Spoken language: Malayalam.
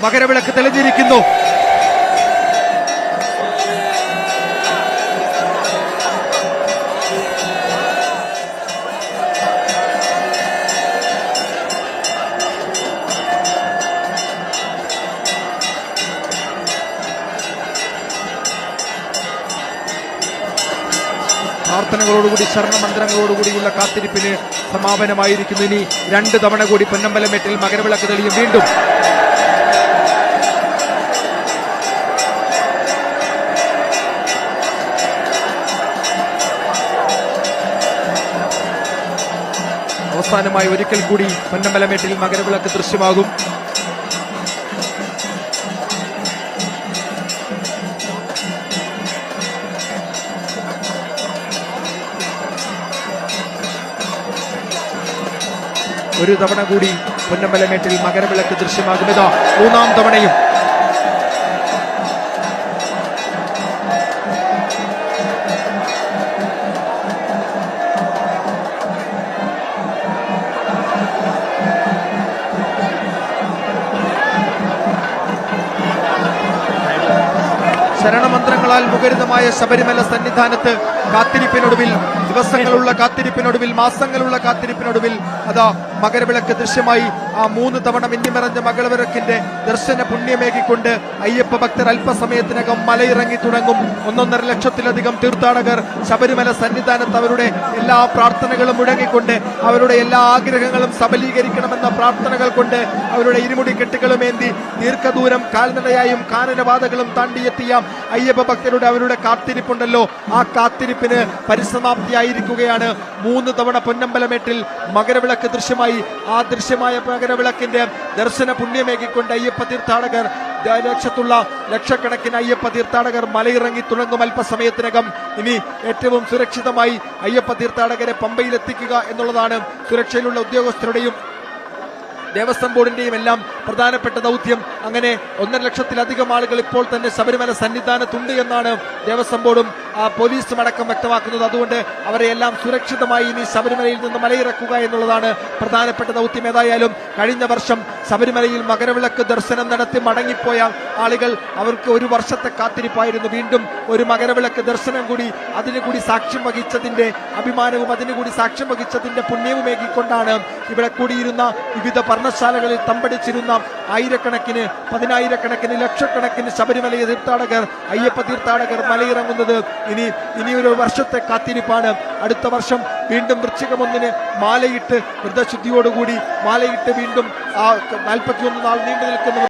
മകരവിളക്ക് തെളിഞ്ഞിരിക്കുന്നു. പ്രാർത്ഥനകളോടുകൂടി ശരണമന്ത്രങ്ങളോടുകൂടിയുള്ള കാത്തിരിപ്പിന് സമാപനമായിരിക്കുന്നു. ഇനി 2 തവണ കൂടി പൊന്നമ്പലമേട്ടിൽ മകരവിളക്ക് തെളിയും. വീണ്ടും അവസാനമായി ഒരിക്കൽ കൂടി പൊന്നമ്പലമേട്ടിൽ മകരവിളക്ക് ദൃശ്യമാകും. ഒരു തവണ കൂടി പൊന്നമ്പലമേട്ടിൽ മകരവിളക്ക് ദൃശ്യമാകും. ഇതാ 3ാം തവണയും. ശരണമന്ത്രങ്ങളാൽ മുഖരിതമായ ശബരിമല സന്നിധാനത്ത് കാത്തിരിപ്പിനൊടുവിൽ, ദിവസങ്ങളുള്ള കാത്തിരിപ്പിനൊടുവിൽ, മാസങ്ങളുള്ള കാത്തിരിപ്പിനൊടുവിൽ അതാ മകരവിളക്ക് ദൃശ്യമായി. ആ 3 തവണ മിന്നിമറഞ്ഞ മകരവിളക്കിന്റെ ദർശന പുണ്യമേകിക്കൊണ്ട് അയ്യപ്പ ഭക്തർ അല്പസമയത്തിനകം മലയിറങ്ങി തുടങ്ങും. 1.5 ലക്ഷത്തിലധികം തീർത്ഥാടകർ ശബരിമല സന്നിധാനത്ത് അവരുടെ എല്ലാ പ്രാർത്ഥനകളും മുഴങ്ങിക്കൊണ്ട്, അവരുടെ എല്ലാ ആഗ്രഹങ്ങളും സബലീകരിക്കണമെന്ന പ്രാർത്ഥനകൾ കൊണ്ട്, അവരുടെ ഇരുമുടി കെട്ടുകളുമേന്തി ദീർഘദൂരം കാൽനടയായും കാനനപാതകളും താണ്ടിയെത്തിയ അയ്യപ്പ ഭക്തരുടെ അവരുടെ കാത്തിരിപ്പുണ്ടല്ലോ, ആ കാത്തിരിപ്പിന് പരിസമാപ്തിയായിരിക്കുകയാണ്. 3 തവണ പൊന്നമ്പലമേട്ടിൽ മകരവിളക്ക് ദൃശ്യമായി. ആ ദൃശ്യമായ മകരവിളക്കിന്റെ ദർശന പുണ്യമേകിക്കൊണ്ട് അയ്യപ്പ തീർത്ഥാടകർ, ലക്ഷക്കണക്കിന് അയ്യപ്പ തീർത്ഥാടകർ മലയിറങ്ങി തുടങ്ങും അല്പസമയത്തിനകം. ഇനി ഏറ്റവും സുരക്ഷിതമായി അയ്യപ്പ തീർത്ഥാടകരെ പമ്പയിലെത്തിക്കുക എന്നുള്ളതാണ് സുരക്ഷയിലുള്ള ഉദ്യോഗസ്ഥരുടെയും ദേവസ്വം ബോർഡിന്റെയും എല്ലാം പ്രധാനപ്പെട്ട ദൗത്യം. അങ്ങനെ 1.5 ലക്ഷത്തിലധികം ആളുകൾ ഇപ്പോൾ തന്നെ ശബരിമല സന്നിധാനത്തുണ്ട് എന്നാണ് ദേവസ്വം ബോർഡും പോലീസും അടക്കം വ്യക്തമാക്കുന്നത്. അതുകൊണ്ട് അവരെ എല്ലാം സുരക്ഷിതമായി ഇനി ശബരിമലയിൽ നിന്ന് മലയിറക്കുക എന്നുള്ളതാണ് പ്രധാനപ്പെട്ട ദൗത്യം. ഏതായാലും കഴിഞ്ഞ വർഷം ശബരിമലയിൽ മകരവിളക്ക് ദർശനം നടത്തി മടങ്ങിപ്പോയ ആളുകൾ, അവർക്ക് 1 വർഷത്തെ കാത്തിരിപ്പായിരുന്നു. വീണ്ടും ഒരു മകരവിളക്ക് ദർശനം കൂടി, അതിനുകൂടി സാക്ഷ്യം വഹിച്ചതിന്റെ അഭിമാനവും അതിനുകൂടി സാക്ഷ്യം വഹിച്ചതിന്റെ പുണ്യവുമേകിക്കൊണ്ടാണ് ഇവിടെ കൂടിയിരുന്ന വിവിധ പർണശാലകളിൽ തമ്പടിച്ചിരുന്ന ആയിരക്കണക്കിന്, 10,000-കണക്കിന്, ലക്ഷക്കണക്കിന് ശബരിമല തീർത്ഥാടകർ, അയ്യപ്പ തീർത്ഥാടകർ മലയിറങ്ങുന്നത്. ഇനി 1 വർഷത്തെ കാത്തിരിപ്പാണ്. അടുത്ത വർഷം വീണ്ടും വൃശ്ചികം 1-ന് മാലയിട്ട് വ്രതശുദ്ധിയോടുകൂടി മാലയിട്ട് വീണ്ടും 41 നാൾ നീണ്ടു നിൽക്കുന്ന